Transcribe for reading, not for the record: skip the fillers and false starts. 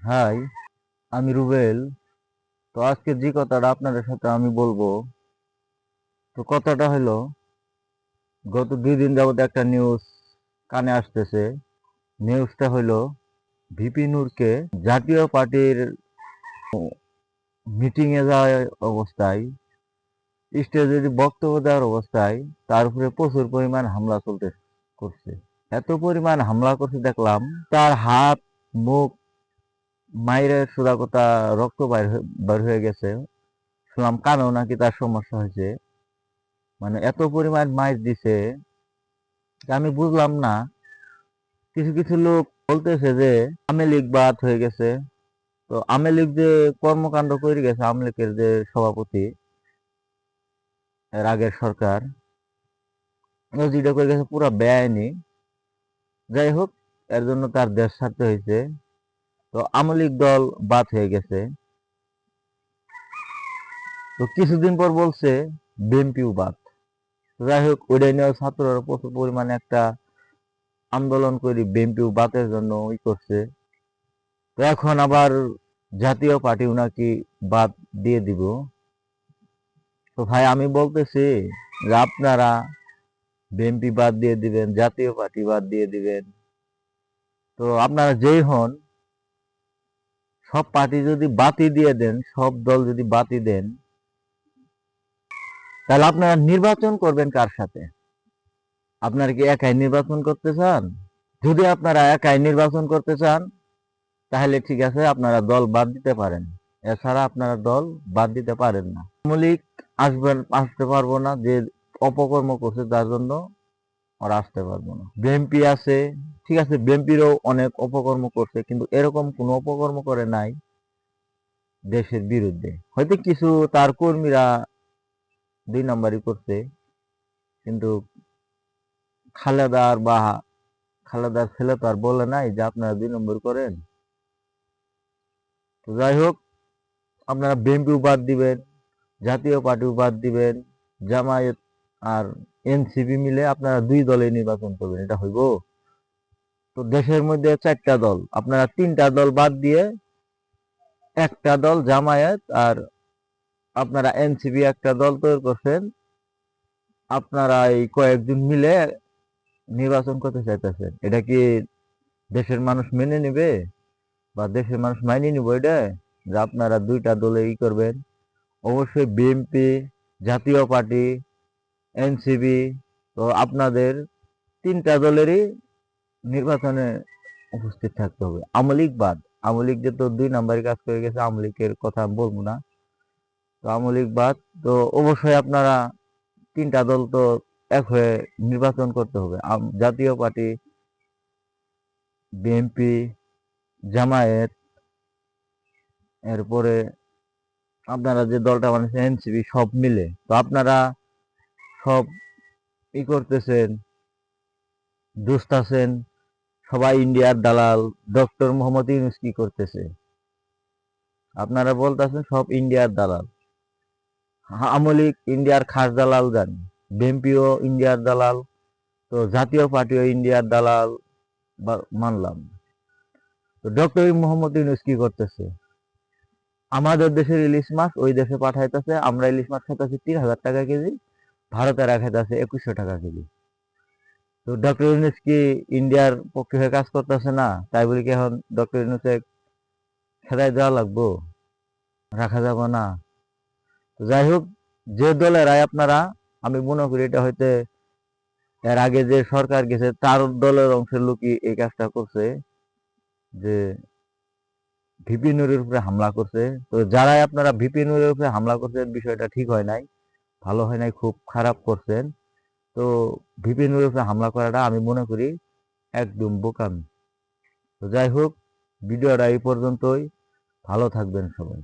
High, আমি রুবেল। তো আজকে যে কথাটা আপনাদের সাথে আমি বলবো, তো কথাটা হলো, গত 2 দিন যাবত একটা নিউজ কানে আসতেছে। নিউজটা হলো, ভিপি নূরকে জাতীয় পার্টির মিটিং এ যাওয়ার অবস্থায়, স্টেজে যে বক্তব্য দেওয়ার অবস্থায় তার উপরে প্রচুর পরিমাণ হামলা করছে। এত পরিমাণ হামলা করছে দেখলাম, তার হাত, মুখ মাইরে সুদাকোতা রক্ত বাইর হয়ে গেছে। শুনলাম কানেও নাকি তার সমস্যা হয়েছে। মানে এত পরিমাণ মাইর দিছে, আমি বুঝলাম না। কিছু কিছু লোক বলতেছে যে আওয়ামী লীগ বাদ হয়ে গেছে। তো আওয়ামী লীগ যে কর্মকাণ্ড করে গেছে, আওয়ামী লীগের যে সভাপতি, এর আগের সরকার, ও যেটা করে গেছে পুরো বেআইনি। যাই হোক, এর জন্য তার দেশ ছাড়তে হয়েছে। তো আওয়ামী লীগ দল বাদ হয়ে গেছে। তো কিছুদিন পর বলছে বিএনপিও বাদ। যাই হোক, ওইটা নিয়ে ছাত্ররা প্রচুর পরিমাণে একটা আন্দোলন করে বিএনপিও বাদের জন্য করছে। তো এখন আবার জাতীয় পার্টি নাকি বাদ দিয়ে দিব। তো ভাই, আমি বলতেছি যে আপনারা বিএনপি বাদ দিয়ে দিবেন, জাতীয় পার্টি বাদ দিয়ে দিবেন, তো আপনারা যেই হন, সব পার্টি যদি বাতি দিয়ে দেন, সব দল যদি বাতি দেন, তাহলে আপনারা নির্বাচন করবেন কার সাথে? আপনারা কি একাই নির্বাচন করতে চান? যদি আপনারা একাই নির্বাচন করতে চান, তাহলে ঠিক আছে, আপনারা দল বাদ দিতে পারেন। এছাড়া আপনারা দল বাদ দিতে পারেন না। আওয়ামী লীগ আসতে পারবো না, যে অপকর্ম করছে তার জন্য ওরা আসতে পারবো না। বিএনপি আছে, ঠিক আছে, বিএনপিরও অনেক অপকর্ম করছে, কিন্তু এরকম কোনো অপকর্ম করে নাই দেশের বিরুদ্ধে। হয়তো কিছু তার কর্মীরা 2 নম্বরই করছে, কিন্তু খালেদার ছেলে তো আর বলে নাই যে আপনারা 2 নম্বর করেন। তো যাই হোক, আপনারা বিএনপিও বাদ দিবেন, জাতীয় পার্টিও বাদ দিবেন, জামায়াত আর এনসিপি মিলে আপনারা 2 দলে নির্বাচন করবেন, এটা হইব? তো দেশের মধ্যে 4টা দল, আপনারা 3টা দল বাদ দিয়ে একটা দল জামায়াত আর আপনারা এনসিপি একটা দল তৈরি করছেন। আপনারা এই কয়েকজন মিলে নির্বাচন করতে চাইতেছেন। এটা কি দেশের মানুষ মেনে নেবে? বা দেশের মানুষ মাইনে নিব এটা, যে আপনারা 2টা দলে করবেন? অবশ্যই বিএনপি, জাতীয় পার্টি, এনসিপি, তো আপনাদের 3টা দলেরই নির্বাচনে উপস্থিত থাকতে হবে। আওয়ামী লীগ বাদ। আওয়ামী লীগ যে তো 2 নম্বরে কাজ করে গেছে, আওয়ামী লীগের কথা আমি বলবো না। তো আওয়ামী লীগ বাদ। তো অবশ্যই আপনারা 3টা দল তো এক হয়ে নির্বাচন করতে হবে। জাতীয় পার্টি, বিএনপি, জামায়াত, এরপরে আপনারা যে দলটা বানিয়েছেন এনসিপি, সব মিলে। তো আপনারা সব করতেছেন, দুস্তাছেন, সবাই ইন্ডিয়ার দালাল। ডক্টর মোহাম্মদ ইউনূস কি করতেছে? আপনারা বলতেছেন সব ইন্ডিয়ার দালাল। আওয়ামী লীগ ইন্ডিয়ার খাস দালাল জানি, বিএনপিও ইন্ডিয়ার দালাল, তো জাতীয় পার্টিও ইন্ডিয়ার দালাল মানলাম। তো ডক্টর মোহাম্মদ ইউনূস কি করতেছে? আমাদের দেশের ইলিশ মাছ ওই দেশে পাঠাইতেছে, আমরা ইলিশ মাছ খাইতেছি 3,000 টাকা কেজি, ভারতের খাইতেছে 2,100 টাকা কেজি। তো ডক্টর ইউনূস কি ইন্ডিয়ার পক্ষে হয়ে কাজ করতেছে না? তাই বলি কি এখন ডক্টর ইউনূসে খেদাই দেওয়া লাগবো? রাখা যাবে না। যাই হোক, যে দলের রায় আপনারা, আমি মনে করি এটা হইতে এর আগে যে সরকার গেছে তার দলের অংশের লোকই এই কাজটা করছে, যে ভিপি নুরের উপরে হামলা করছে। তো যারাই আপনারা ভিপি নুরের উপরে হামলা করছেন, বিষয়টা ঠিক হয় নাই, ভালো হয় নাই, খুব খারাপ করছেন। তো ভিপি নুরের উপরে হামলা করাটা আমি মনে করি একদম বোকামি। তো যাই হোক, ভিডিওটা এই পর্যন্তই। ভালো থাকবেন সবাই।